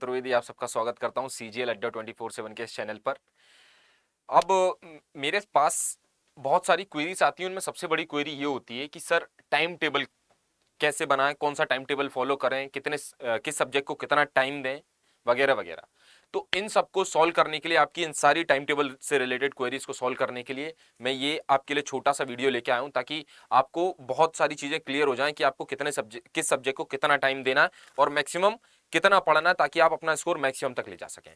चतुर्वेदी आप सबका स्वागत करता हूं CGL अड्डा 24/7 के इस चैनल पर। अब मेरे पास बहुत सारी क्वेरीज आती हैं, उनमें सबसे बड़ी क्वेरी ये होती है कि सर टाइम टेबल कैसे बनाएं, कौन सा टाइम टेबल फॉलो करें, किस सब्जेक्ट को कितना टाइम दें, वगैरह वगैरह। तो इन सबको सॉल्व करने के लिए, आपकी इन सारी टाइम टेबल से रिलेटेड क्वेरीज को सॉल्व करने के लिए मैं ये आपके लिए छोटा सा वीडियो लेके आया हूं, ताकि आपको बहुत सारी चीजें क्लियर हो जाएं कि आपको किस सब्जेक्ट को कितना टाइम देना है और मैक्सिमम कितना पढ़ना है, ताकि आप अपना स्कोर मैक्सिमम तक ले जा सकें।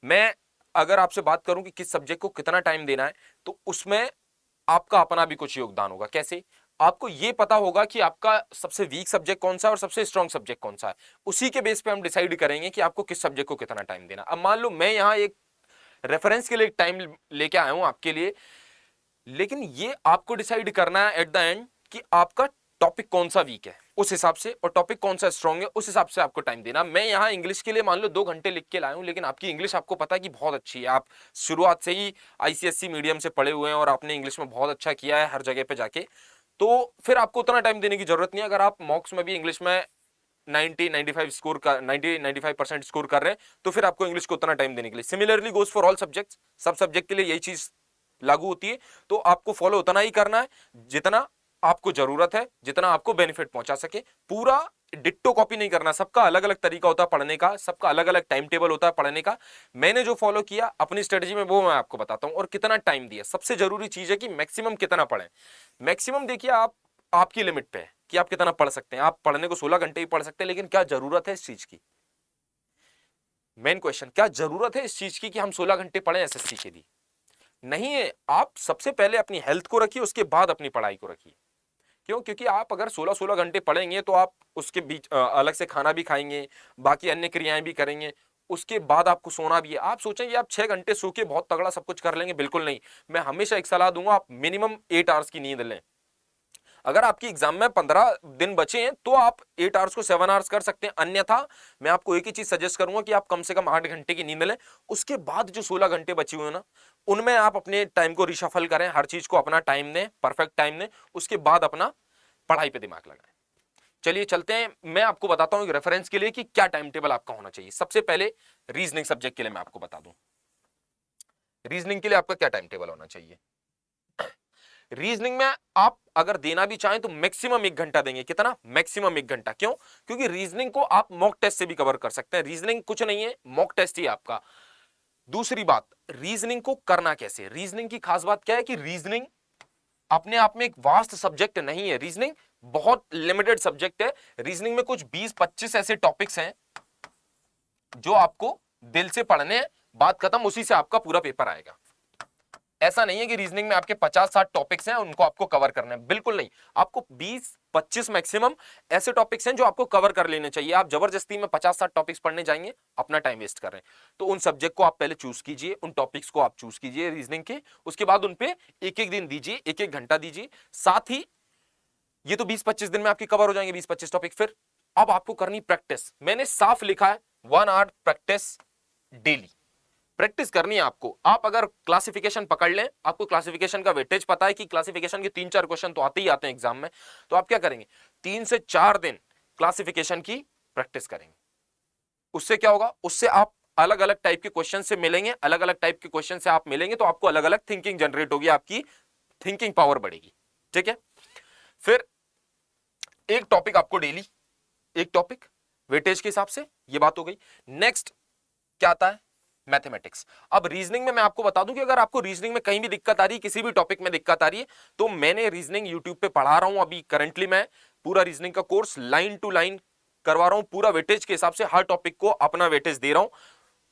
मैं अगर आपसे बात करूं कि किस सब्जेक्ट को कितना टाइम देना है, तो उसमें आपका अपना भी कुछ योगदान होगा। कैसे? आपको यह पता होगा कि आपका सबसे वीक सब्जेक्ट कौन सा है और सबसे स्ट्रॉन्ग सब्जेक्ट कौन सा है। उसी के बेस पे हम डिसाइड करेंगे कि आपको किस सब्जेक्ट को कितना टाइम देना। अब मान लो मैं यहां एक रेफरेंस के लिए टाइम लेके आया हूं आपके लिए, लेकिन ये आपको डिसाइड करना है एट द एंड कि आपका टॉपिक कौन सा वीक है उस हिसाब से, और टॉपिक कौन सा स्ट्रॉन्ग है उस हिसाब से आपको टाइम देना। मैं यहां इंग्लिश के लिए मान लो 2 घंटे लिख के लाया हूं, लेकिन आपकी इंग्लिश आपको पता है कि बहुत अच्छी है, आप शुरुआत से ही ICSE मीडियम से पढ़े हुए हैं और आपने इंग्लिश में बहुत अच्छा किया है हर जगह पे जाके, तो फिर आपको उतना टाइम देने की जरूरत नहीं है। अगर आप मॉक्स में भी इंग्लिश में 90-95% स्कोर कर रहे हैं, तो फिर आपको इंग्लिश को उतना टाइम देने के लिए। Similarly goes for all subjects, सब सब्जेक्ट के लिए यही चीज लागू होती है। तो आपको फॉलो उतना ही करना है जितना आपको जरूरत है, जितना आपको बेनिफिट पहुंचा सके। पूरा डिट्टो कॉपी नहीं करना, सबका अलग अलग तरीका होता है पढ़ने का, सबका अलग अलग टाइम टेबल होता है पढ़ने का। मैंने जो फॉलो किया अपनी स्ट्रेटजी में वो मैं आपको बताता हूं, और कितना टाइम दिया। सबसे जरूरी चीज है कि मैक्सिमम कितना पढ़ें। मैक्सिमम देखिए, आपकी लिमिट पे है कि आप कितना पढ़ सकते हैं। आप पढ़ने को 16 घंटे ही पढ़ सकते हैं, लेकिन क्या जरूरत है इस चीज की? मेन क्वेश्चन, क्या जरूरत है इस चीज की कि हम 16 घंटे पढ़ें SSC के लिए? नहीं है। आप सबसे पहले अपनी हेल्थ को रखिए, उसके बाद अपनी पढ़ाई को रखिए। क्यों? क्योंकि आप अगर 16-16 घंटे पढ़ेंगे तो आप उसके बीच अलग से खाना भी खाएंगे, बाकी अन्य क्रियाएं भी करेंगे, उसके बाद आपको सोना भी है। आप सोचेंगे आप 6 घंटे सो के बहुत तगड़ा सब कुछ कर लेंगे, बिल्कुल नहीं। मैं हमेशा एक सलाह दूंगा, आप मिनिमम 8 आवर्स की नींद लें। अगर आपकी एग्जाम में 15 दिन बचे हैं तो आप 8 आवर्स को 7 आवर्स कर सकते हैं, अन्यथा मैं आपको एक ही चीज सजेस्ट करूंगा कि आप कम से कम 8 घंटे की नींद लें। उसके बाद जो 16 घंटे बचे हुए हैं ना, उनमें आप अपने टाइम को रिशफल करें, हर चीज को अपना टाइम दें, परफेक्ट टाइम दें, उसके बाद अपना पढ़ाई पे दिमाग लगाएं। चलिए चलते हैं, मैं आपको बताता हूं रेफरेंस के लिए कि क्या टाइम टेबल आपका होना चाहिए। सबसे पहले रीजनिंग सब्जेक्ट के लिए मैं आपको बता दूं, रीजनिंग के लिए आपका क्या टाइम टेबल होना चाहिए। रीजनिंग में आप अगर देना भी चाहें तो मैक्सिमम 1 घंटा देंगे। कितना? मैक्सिमम 1 घंटा। क्यों? क्योंकि रीजनिंग को आप मॉक टेस्ट से भी कवर कर सकते हैं। रीजनिंग कुछ नहीं है, मॉक टेस्ट ही आपका। दूसरी बात, रीजनिंग को करना कैसे। रीजनिंग की खास बात क्या है कि रीजनिंग अपने आप में एक वास्ट सब्जेक्ट नहीं है। रीजनिंग बहुत लिमिटेड सब्जेक्ट है। रीजनिंग में कुछ 20-25 ऐसे टॉपिक्स हैं जो आपको दिल से पढ़ने हैं, बात खत्म, उसी से आपका पूरा पेपर आएगा। ऐसा नहीं है कि रीजनिंग में आपके 50-60 टॉपिक्स हैं उनको आपको कवर करना है, बिल्कुल नहीं। आपको 20-25 मैक्सिमम ऐसे टॉपिक्स हैं जो आपको कवर कर लेने चाहिए। आप जबरदस्ती में 50-60 टॉपिक्स पढ़ने जाएंगे, अपना टाइम वेस्ट कर रहे हैं। तो उन सब्जेक्ट को आप पहले चूज कीजिए, उन टॉपिक्स को आप चूज कीजिए रीजनिंग के, उसके बाद उन पे एक-एक दिन दीजिए, एक-एक घंटा दीजिए। साथ ही ये तो 20-25 दिन में आपकी कवर हो जाएंगे 20-25 टॉपिक। फिर अब आपको करनी प्रैक्टिस। मैंने साफ लिखा है 1 आवर प्रैक्टिस डेली। प्रैक्टिस करनी है आपको। आप अगर क्लासिफिकेशन पकड़ लें, आपको क्लासिफिकेशन का वेटेज पता है कि क्लासिफिकेशन के 3-4 क्वेश्चन तो आते ही आते हैं एग्जाम में, तो आप क्या करेंगे, 3 से 4 दिन क्लासिफिकेशन की प्रैक्टिस करेंगे। उससे क्या होगा, उससे आप अलग अलग टाइप के क्वेश्चन से मिलेंगे, अलग अलग टाइप के क्वेश्चन से आप मिलेंगे, तो आपको अलग अलग थिंकिंग जनरेट होगी, आपकी थिंकिंग पावर बढ़ेगी। ठीक है? फिर एक टॉपिक आपको डेली, एक टॉपिक वेटेज के हिसाब से, ये बात हो गई। नेक्स्ट क्या आता है, मैथमेटिक्स। अब रीजनिंग में मैं आपको बता दूं कि अगर आपको रीजनिंग में कहीं भी दिक्कत आ रही है, किसी भी टॉपिक में दिक्कत आ रही है, तो मैंने रीजनिंग यूट्यूब पे पढ़ा रहा हूं। अभी करंटली मैं पूरा रीजनिंग का कोर्स लाइन टू लाइन करवा रहा हूं, पूरा वेटेज के हिसाब से, हर टॉपिक को अपना वेटेज दे रहा हूं,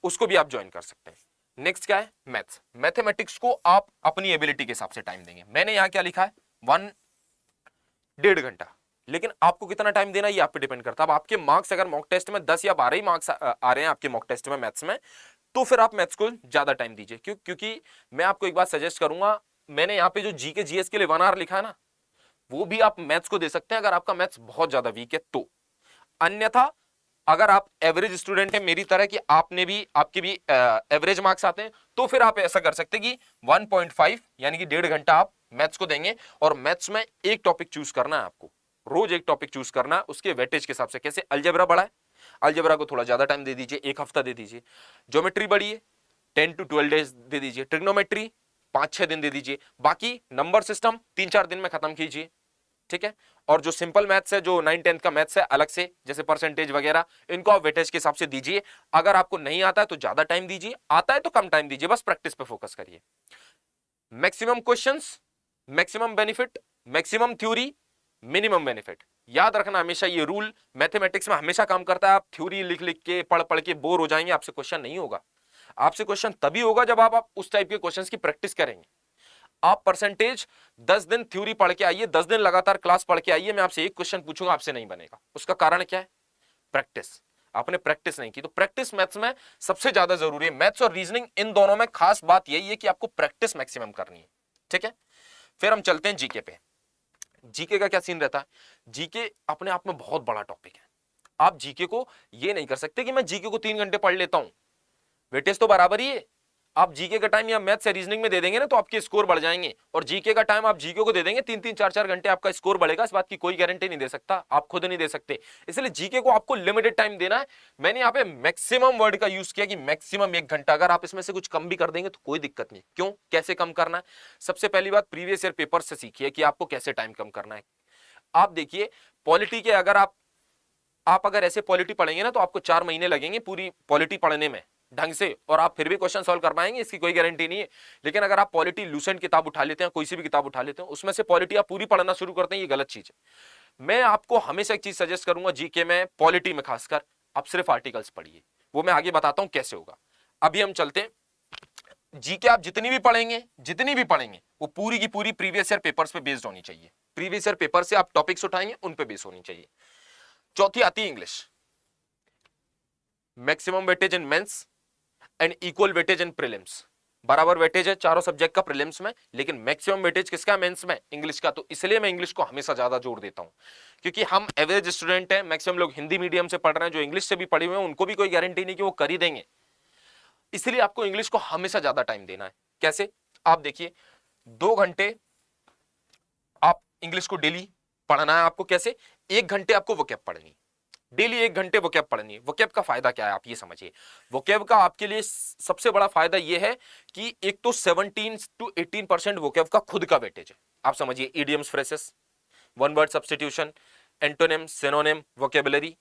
उसको भी आप ज्वाइन कर सकते हैं। नेक्स्ट क्या है, मैथ्स। मैथमेटिक्स को आप अपनी एबिलिटी के हिसाब से टाइम देंगे। मैंने यहां क्या लिखा है, 1.5 घंटा, लेकिन आपको कितना टाइम देना ये आप पे डिपेंड करता है। अब आपके मार्क्स अगर मॉक टेस्ट में 10 या 12 ही मार्क्स आ रहे हैं आपके मॉक टेस्ट में मैथ्स में, तो फिर आप मैथ्स को ज्यादा टाइम दीजिए। क्योंकि मैं आपको एक बात सजेस्ट करूंगा, मैंने यहां पे जो जीके जीएस के लिए 1 आवर लिखा है ना, वो भी आप मैथ्स को दे सकते हैं अगर आपका मैथ्स बहुत ज्यादा वीक है तो। अन्यथा अगर आप एवरेज स्टूडेंट हैं मेरी तरह कि आपके भी एवरेज मार्क्स आते हैं, तो फिर आप ऐसा कर सकते हैं कि 1.5 यानी कि 1.5 घंटा आप मैथ्स को देंगे, और मैथ्स में एक टॉपिक चूज करना है आपको, रोज एक टॉपिक चूज करना है उसके वेटेज के हिसाब से। कैसे? अलजेब्रा बड़ा है, अलजेब्रा को थोड़ा ज्यादा टाइम दे दीजिए, 1 हफ्ता दे दीजिए। ज्योमेट्री बड़ी है, 10 to 12 डेज दे दीजिए। ट्रिग्नोमेट्री 5-6 दिन दे दीजिए। बाकी नंबर सिस्टम 3-4 दिन में खत्म कीजिए, ठीक है। और जो सिंपल मैथ्स है, जो 9-10 का मैथ्स है अलग से, जैसे परसेंटेज वगैरह, इनको आप वेटेज के हिसाब से दीजिए। अगर आपको नहीं आता है तो ज्यादा टाइम दीजिए, आता है तो कम टाइम दीजिए, बस प्रैक्टिस पे फोकस करिए। Maximum questions, maximum benefit, maximum theory, minimum benefit. याद रखना हमेशा ये रूल, मैथमेटिक्स में हमेशा काम करता है। आप थ्योरी लिख लिख के, पढ़ पढ़ के बोर हो जाएंगे, आपसे क्वेश्चन नहीं होगा। आपसे क्वेश्चन तभी होगा जब आप उस टाइप के क्वेश्चंस की प्रैक्टिस करेंगे। आप परसेंटेज 10 दिन थ्योरी पढ़ के आइए, 10 दिन लगातार क्लास पढ़ के आइए, मैं आपसे एक क्वेश्चन पूछूंगा, आपसे नहीं बनेगा। उसका कारण क्या है? प्रैक्टिस। आपने प्रैक्टिस नहीं की। तो प्रैक्टिस मैथ्स में सबसे ज्यादा जरूरी है। मैथ्स और रीजनिंग, इन दोनों में खास बात यही है कि आपको प्रैक्टिस मैक्सिमम करनी है, ठीक है। फिर हम चलते हैं जीके पे। जीके का क्या सीन रहता है? जीके अपने आप में बहुत बड़ा टॉपिक है। आप जीके को ये नहीं कर सकते कि मैं जीके को 3 घंटे पढ़ लेता हूं, वेटेज तो बराबर ही है। आप जीके का टाइम या मैथ्स या रीजनिंग में दे देंगे ना तो आपके स्कोर बढ़ जाएंगे, और जीके का टाइम आप जीके को दे देंगे 3-3, 4-4 घंटे, आपका स्कोर बढ़ेगा। इस बात की कोई गारंटी नहीं दे सकता, आप खुद नहीं दे सकते। इसलिए जीके को आपको लिमिटेड टाइम देना है। मैंने यहाँ पे मैक्सिमम वर्ड का यूज किया कि मैक्सिमम 1 घंटा। अगर आप इसमें से कुछ कम भी कर देंगे तो कोई दिक्कत नहीं। क्यों, कैसे कम करना है? सबसे पहली बात, प्रीवियस ईयर पेपर से सीखिए कि आपको कैसे टाइम कम करना है। आप देखिए पॉलिटी के, अगर आप अगर ऐसे पॉलिटी पढ़ेंगे ना तो आपको 4 महीने लगेंगे पूरी पॉलिटी पढ़ने में ढंग से, और आप फिर भी क्वेश्चन सॉल्व कर पाएंगे, इसकी कोई गारंटी नहीं है। लेकिन अगर आप पॉलिटी लूसेंट किताब उठा लेते हैं, कोई सी भी किताब उठा लेते हैं, उसमें से पॉलिटी आप पूरी पढ़ना शुरू करते हैं, ये गलत चीज है। मैं आपको हमेशा एक चीज सजेस्ट करूंगा जीके में, पॉलिटी में खासकर, आप सिर्फ आर्टिकल्स पढ़िए। वो मैं आगे बताता हूं कैसे होगा। अभी हम चलते हैं जीके। आप जितनी भी पढ़ेंगे वो पूरी की पूरी प्रीवियस ईयर पेपर्स पे बेस्ड होनी चाहिए। प्रीवियस ईयर पेपर से आप टॉपिक्स उठाएंगे, उन पे बेस होनी चाहिए। चौथी आती है English. Maximum weightage in mains and equal weightage in prelims. बराबर वेटेज है चारों सब्जेक्ट का प्रीलिम्स में, लेकिन मैक्सिमम वेटेज किसका? मेंस में, इंग्लिश का। तो इसलिए मैं इंग्लिश को हमेशा ज्यादा जोर देता हूं, क्योंकि हम एवरेज स्टूडेंट हैं। मैक्सिमम लोग हिंदी मीडियम से पढ़ रहे हैं, जो इंग्लिश से भी पढ़े हुए हैं उनको भी कोई गारंटी नहीं कि वो कर ही देंगे। इसलिए आपको इंग्लिश को हमेशा ज्यादा टाइम देना है। कैसे? आप देखिए 2 घंटे आप इंग्लिश को डेली पढ़ना है आपको। कैसे? 1 घंटे आपको वोकैब पढ़नी, डेली 1 घंटे वोकैब पढ़नी है। वोकैब का फायदा क्या है आप ये समझिए। वोकैब का आपके लिए सबसे बड़ा फायदा ये है कि एक तो 17 to 18% वोकैब का खुद का वेटेज है। आप समझिए idioms, phrases, one word substitution, antonym, synonym, vocabulary,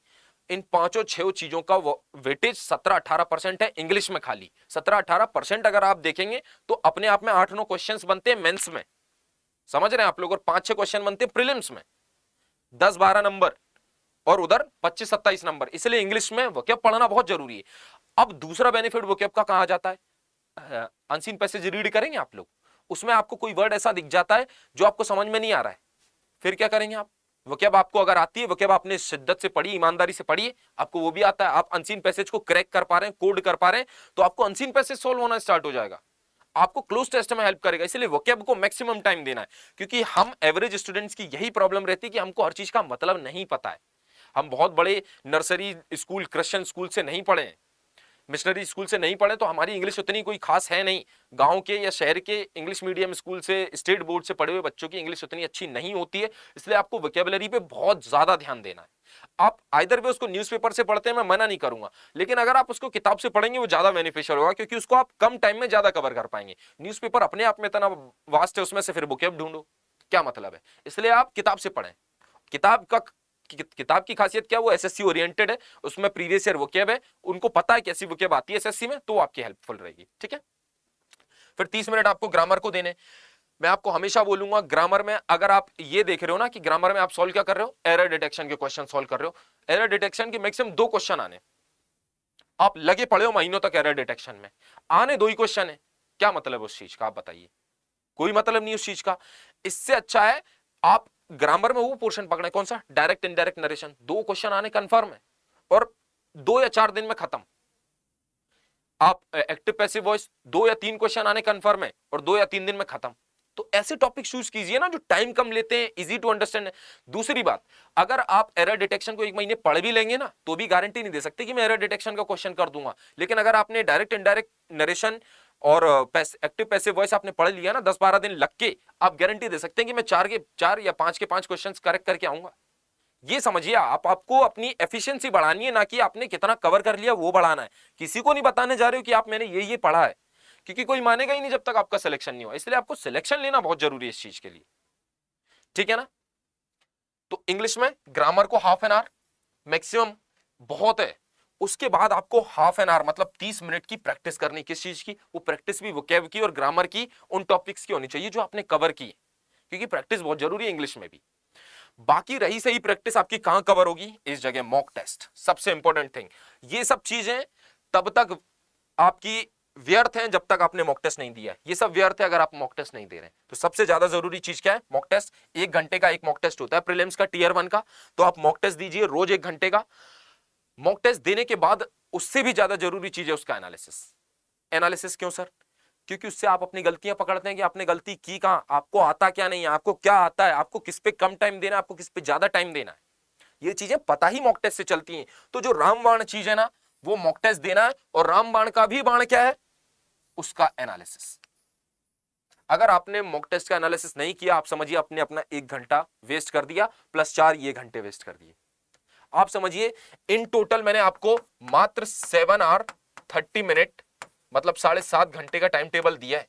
इन 5-6 चीजों का वेटेज 17-18% है इंग्लिश में। खाली 17-18% अगर आप देखेंगे तो अपने आप में 8-9 क्वेश्चंस बनते हैं मेंस में, समझ रहे हैं आप लोग, और 5-6 क्वेश्चन बनते हैं प्रीलिम्स में, 10-12 नंबर, और उधर 25-27 नंबर। इसलिए इंग्लिश में वोकैब पढ़ना बहुत जरूरी है। अब दूसरा बेनिफिट वोकैब का कहा जाता है, अनसीन पैसेज रीड करेंगे आप लोग, उसमें आपको कोई वर्ड ऐसा दिख जाता है जो आपको समझ में नहीं आ रहा है, फिर क्या करेंगे आप? वोकैब आपको अगर आती है, वोकैब आपने शिद्दत से पढ़ी, ईमानदारी से पढ़ी, आपको वो भी आता है, आप अनसीन पैसेज को क्रैक कर पा रहे हैं, कोड कर पा रहे हैं, तो आपको अनसीन पैसेज सोल्व होना स्टार्ट हो जाएगा, आपको क्लोज टेस्ट में हेल्प करेगा। इसलिए वोकैब को मैक्सिमम टाइम देना है, क्योंकि हम एवरेज स्टूडेंट्स की यही प्रॉब्लम रहती है कि हमको हर चीज का मतलब नहीं पता है। हम बहुत बड़े नर्सरी स्कूल, क्रिश्चियन स्कूल से नहीं पढ़े हैं, मिशनरी स्कूल से नहीं पढ़े, तो हमारी इंग्लिश उतनी कोई खास है नहीं। गांव के या शहर के इंग्लिश मीडियम स्कूल से, स्टेट बोर्ड से पढ़े हुए बच्चों की इंग्लिश उतनी अच्छी नहीं होती है। इसलिए आपको वोकैबुलरी पे बहुत ज्यादा ध्यान देना है। आप आइदर वे उसको न्यूज़पेपर से पढ़ते हैं, मैं मना नहीं करूंगा, लेकिन अगर आप उसको किताब से पढ़ेंगे वो ज्यादा बेनिफिशियल होगा, क्योंकि उसको आप कम टाइम में ज्यादा कवर कर पाएंगे। न्यूज़पेपर अपने आप में इतना वास्ट है, उसमें से फिर वोकैब ढूंढो, क्या मतलब है? इसलिए आप किताब से पढ़ें। किताब की खासियत क्या है? वो एसएससी ओरिएंटेड है, उसमें प्रीवियस ईयर वोकैब है, उनको पता है कैसी वोकैब आती है एसएससी में, तो आपकी हेल्पफुल रहेगी, ठीक है। फिर 30 मिनट आपको ग्रामर को देने। मैं आपको हमेशा बोलूंगा, ग्रामर में अगर आप ये देख रहे हो ना कि ग्रामर में आप सॉल्व क्या कर रहे हो, एरर डिटेक्शन के क्वेश्चन सॉल्व कर रहे हो। एरर डिटेक्शन के मैक्सिमम 2 क्वेश्चन आने, आप लगे पड़े हो महीनों तक एरर डिटेक्शन में, आने 2 ही क्वेश्चन है, क्या मतलब उस चीज का? आप बताइए, कोई मतलब नहीं उस चीज का। इससे अच्छा है आप ग्रामर में वो पोर्शन पकड़े, कौन सा? Direct indirect narration. 2 क्वेश्चन आने कंफर्म है, और 2 या 4 दिन में खत्म। आप एक्टिव पैसिव वॉइस, 2 या 3 क्वेश्चन आने कंफर्म है, और 2 या 3 दिन में खत्म। तो ऐसे टॉपिक चूज कीजिए ना जो टाइम कम लेते हैं, इजी टू अंडरस्टैंड है। दूसरी बात, अगर आप एरर डिटेक्शन को 1 महीने पढ़ भी लेंगे ना, तो भी गारंटी नहीं दे सकते कि मैं एरर डिटेक्शन का क्वेश्चन कर दूंगा। लेकिन अगर आपने डायरेक्ट इनडायरेक्ट नरेशन और एक्टिव पैसिव वॉइस आपने पढ़ लिया ना 10-12 दिन लग के, आप गारंटी दे सकते हैं कि मैं 4 या 5 के 5 क्वेश्चंस करेक्ट करके आऊंगा। ये समझिए आप, आपको अपनी एफिशिएंसी बढ़ानी है, ना कि आपने कितना कवर कर लिया वो बढ़ाना है। किसी को नहीं बताने जा रहे हो कि आप मैंने ये पढ़ा है, क्योंकि कोई मानेगा ही नहीं जब तक आपका सिलेक्शन नहीं हुआ। इसलिए आपको सिलेक्शन लेना बहुत जरूरी है इस चीज के लिए, ठीक है ना। तो इंग्लिश में ग्रामर को हाफ एन आवर मैक्सिमम बहुत है। उसके बाद आपको हाफ एन आवर मतलब 30 मिनट की प्रैक्टिस करनी। किस चीज की? वो प्रैक्टिस भी वोकैब की और ग्रामर की, उन टॉपिक्स की होनी चाहिए जो आपने कवर की, क्योंकि प्रैक्टिस बहुत जरूरी है इंग्लिश में भी। बाकी रही सही प्रैक्टिस आपकी कहां कवर होगी? इस जगह मॉक टेस्ट, सबसे इंपॉर्टेंट थिंग। ये सब चीजें तब तक आपकी व्यर्थ है जब तक आपने मॉक टेस्ट नहीं दिया है। ये सब व्यर्थ है अगर आप मॉक टेस्ट नहीं दे रहे हैं। तो सबसे ज्यादा जरूरी चीज क्या है? Mock test. 1 घंटे का एक मॉक टेस्ट होता है प्रीलिम्स का, टीयर 1 का। तो आप मॉक टेस्ट दीजिए रोज 1 घंटे का। मॉक टेस्ट देने के बाद उससे भी ज्यादा जरूरी चीज है उसका एनालिसिस। एनालिसिस क्यों सर? क्योंकि उससे आप अपनी गलतियां पकड़ते हैं कि आपने गलती की कहां, आपको आता क्या नहीं है, आपको क्या आता है, आपको किस पे कम टाइम देना है, आपको किस पे ज्यादा टाइम देना है। ये चीजें पता ही मॉक टेस्ट से चलती हैं। तो जो रामबाण चीज है ना, वो मॉक टेस्ट देना है। और रामबाण का भी बाण क्या है? उसका एनालिसिस। अगर आपने मॉक टेस्ट का एनालिसिस नहीं किया, आप समझिए आपने अपना 1 घंटा वेस्ट कर दिया, प्लस 4 ये घंटे वेस्ट कर दिए। आप समझिए इन टोटल मैंने आपको मात्र 7 आवर 30 मिनट मतलब 7.5 घंटे का टाइम टेबल दिया है।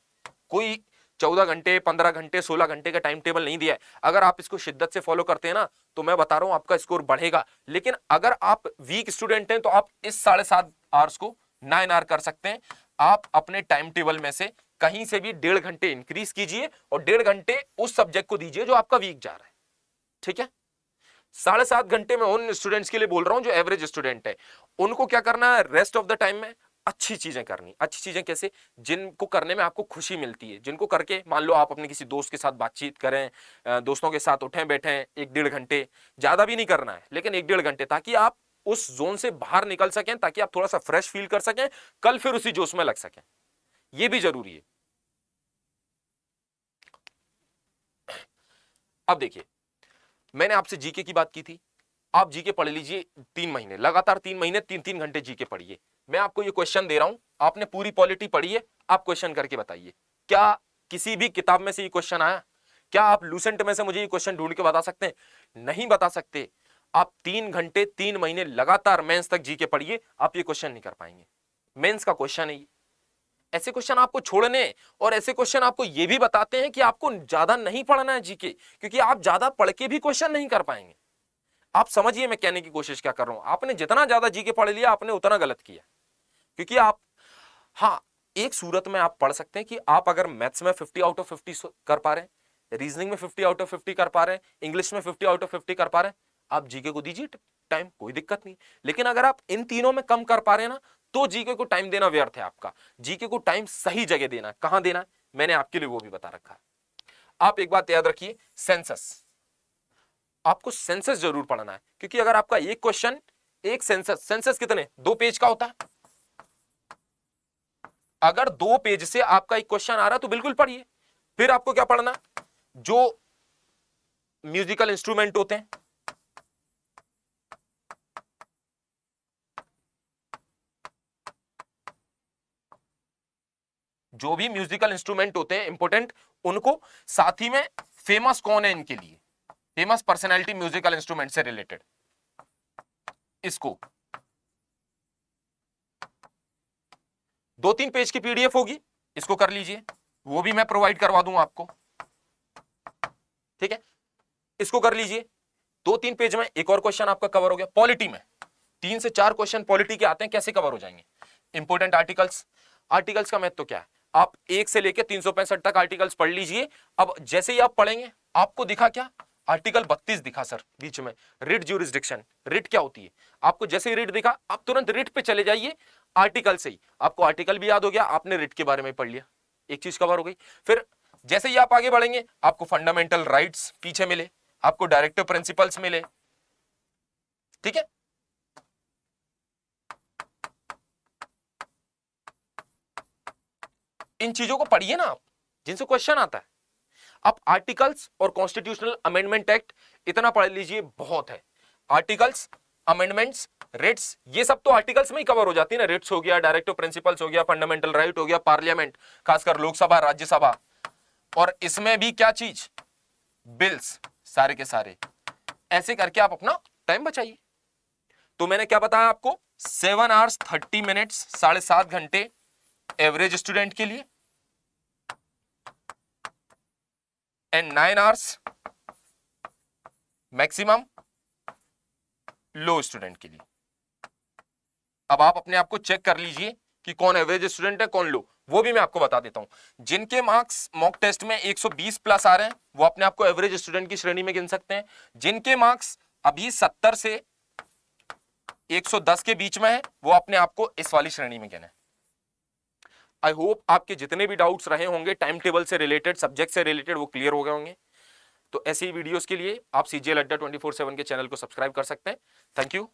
कोई 14 घंटे, 15 घंटे, 16 घंटे का टाइम टेबल नहीं दिया है। अगर आप इसको शिद्दत से फॉलो करते हैं ना, तो मैं बता रहा हूं आपका स्कोर बढ़ेगा। लेकिन अगर आप वीक स्टूडेंट हैं तो आप इस 7.5 आवर्स को 9 आवर कर सकते हैं। आप अपने टाइम टेबल में से कहीं से भी 1.5 घंटे इंक्रीज कीजिए और 1.5 घंटे उस सब्जेक्ट को दीजिए जो आपका वीक जा रहा है, ठीक है। 7.5 घंटे में उन स्टूडेंट्स के लिए बोल रहा हूं जो एवरेज स्टूडेंट है। उनको क्या करना है? रेस्ट ऑफ द टाइम में अच्छी चीजें करनी। अच्छी चीजें कैसे? जिनको करने में आपको खुशी मिलती है, जिनको करके मान लो आप अपने किसी दोस्त के साथ बातचीत करें, दोस्तों के साथ उठें बैठें 1-1.5 घंटे, ज्यादा भी नहीं करना है लेकिन 1-1.5 घंटे, ताकि आप उस जोन से बाहर निकल सकें, ताकि आप थोड़ा सा फ्रेश फील कर सकें, कल फिर उसी जोश में लग सकें। यह भी जरूरी है। अब देखिए, मैंने आपसे जीके की बात की थी। आप जीके पढ़ लीजिए 3 महीने लगातार, 3 महीने 3-3 घंटे जीके पढ़िए। मैं आपको ये क्वेश्चन दे रहा हूं, आपने पूरी पॉलिटी पढ़ी है, आप क्वेश्चन करके बताइए क्या किसी भी किताब में से ये क्वेश्चन आया? क्या आप लूसेंट में से मुझे ये क्वेश्चन ढूंढ के बता सकते हैं? नहीं बता सकते। आप 3 घंटे 3 महीने लगातार मेंस तक जीके पढ़िए, आप ये क्वेश्चन नहीं कर पाएंगे। मेंस का क्वेश्चन है। ऐसे क्वेश्चन आपको छोड़ने, और ऐसे क्वेश्चन आपको ये भी बताते हैं कि आपको ज्यादा नहीं पढ़ना है जीके, क्योंकि आप ज्यादा पढ़ के भी क्वेश्चन नहीं कर पाएंगे। आप समझिए मैं कहने की कोशिश क्या कर रहा हूं। आपने जितना ज्यादा जीके पढ़ लिया आपने उतना गलत किया, क्योंकि आप, हाँ, एक सूरत में आप पढ़ सकते हैं कि आप अगर मैथ्स में 50 आउट ऑफ 50 कर पा रहे हैं, रीजनिंग में 50 आउट ऑफ 50 कर पा रहे हैं, इंग्लिश में 50 आउट ऑफ 50 कर पा रहे हैं, आप जीके को दीजिए टाइम, कोई दिक्कत नहीं। लेकिन अगर आप इन तीनों में कम कर पा रहे हैं ना, तो जीके को टाइम देना व्यर्थ है आपका। जीके को टाइम सही जगह देना है। कहां देना है मैंने आपके लिए वो भी बता रखा है। आप एक बात याद रखिए, सेंसस, आपको सेंसस जरूर पढ़ना है, क्योंकि अगर आपका एक क्वेश्चन, एक सेंसस कितने 2 पेज का होता है। अगर 2 पेज से आपका एक क्वेश्चन आ रहा है तो बिल्कुल पढ़िए। फिर आपको क्या पढ़ना? जो म्यूजिकल इंस्ट्रूमेंट होते हैं, जो भी म्यूजिकल इंस्ट्रूमेंट होते हैं इंपॉर्टेंट, उनको, साथ ही में फेमस कौन है इनके लिए, फेमस पर्सनैलिटी म्यूजिकल इंस्ट्रूमेंट से रिलेटेड, इसको 2-3 पेज की पीडीएफ होगी, इसको कर लीजिए, वो भी मैं प्रोवाइड करवा दूंगा आपको, ठीक है। इसको कर लीजिए, 2-3 पेज में एक और क्वेश्चन आपका कवर हो गया। पॉलिटी में 3 से 4 क्वेश्चन पॉलिटी के आते हैं, कैसे कवर हो जाएंगे? इंपॉर्टेंट आर्टिकल्स, आर्टिकल्स का महत्व तो क्या है? आप 1 से लेकर 365 तक आर्टिकल्स पढ़ लीजिए। अब जैसे ही आप पढ़ेंगे आपको दिखा क्या? आर्टिकल 32 दिखा सर बीच में, रिट ज्यूरिसडिक्शन। रिट क्या होती है? आपको जैसे ही रिट दिखा आप तुरंत रिट पे चले जाइए, आर्टिकल से ही आपको आर्टिकल भी याद हो गया, आपने रिट के बारे में पढ़ लिया, एक चीज कवर हो गई। फिर जैसे ही आप आगे बढ़ेंगे आपको फंडामेंटल राइट्स पीछे मिले, आपको डायरेक्टिव प्रिंसिपल्स मिले, ठीक है। इन चीजों को पढ़िए ना आप, जिनसे क्वेश्चन आता है। आप आर्टिकल्स और कॉन्स्टिट्यूशनल अमेंडमेंट एक्ट इतना पढ़ लीजिए, बहुत है। आर्टिकल्स, अमेंडमेंट्स, रिट्स, ये सब तो आर्टिकल्स में ही कवर हो जाती है ना। रिट्स हो गया, डायरेक्टिव प्रिंसिपल्स हो गया, फंडामेंटल राइट हो गया, पार्लियामेंट, खासकर लोकसभा राज्यसभा, और इसमें भी क्या चीज, बिल्स, सारे के सारे। ऐसे करके आप अपना टाइम बचाइए। तो मैंने क्या बताया आपको, 7 आवर्स 30 मिनट्स, 7.5 घंटे एवरेज स्टूडेंट के लिए, and 9 hours maximum low student के लिए। अब आप अपने आप को चेक कर लीजिए कि कौन एवरेज स्टूडेंट है कौन लो, वो भी मैं आपको बता देता हूं। जिनके मार्क्स मॉक टेस्ट में 120 प्लस आ रहे हैं वो अपने आप को एवरेज स्टूडेंट की श्रेणी में गिन सकते हैं। जिनके मार्क्स अभी 70 से 110 के बीच में है वो अपने आप को इस वाली श्रेणी में गिने। आई होप आपके जितने भी डाउट्स रहे होंगे टाइम टेबल से रिलेटेड, सब्जेक्ट से रिलेटेड, वो क्लियर हो गए होंगे। तो ऐसी वीडियोस के लिए आप CGL Adda 24/7 के चैनल को सब्सक्राइब कर सकते हैं। Thank you.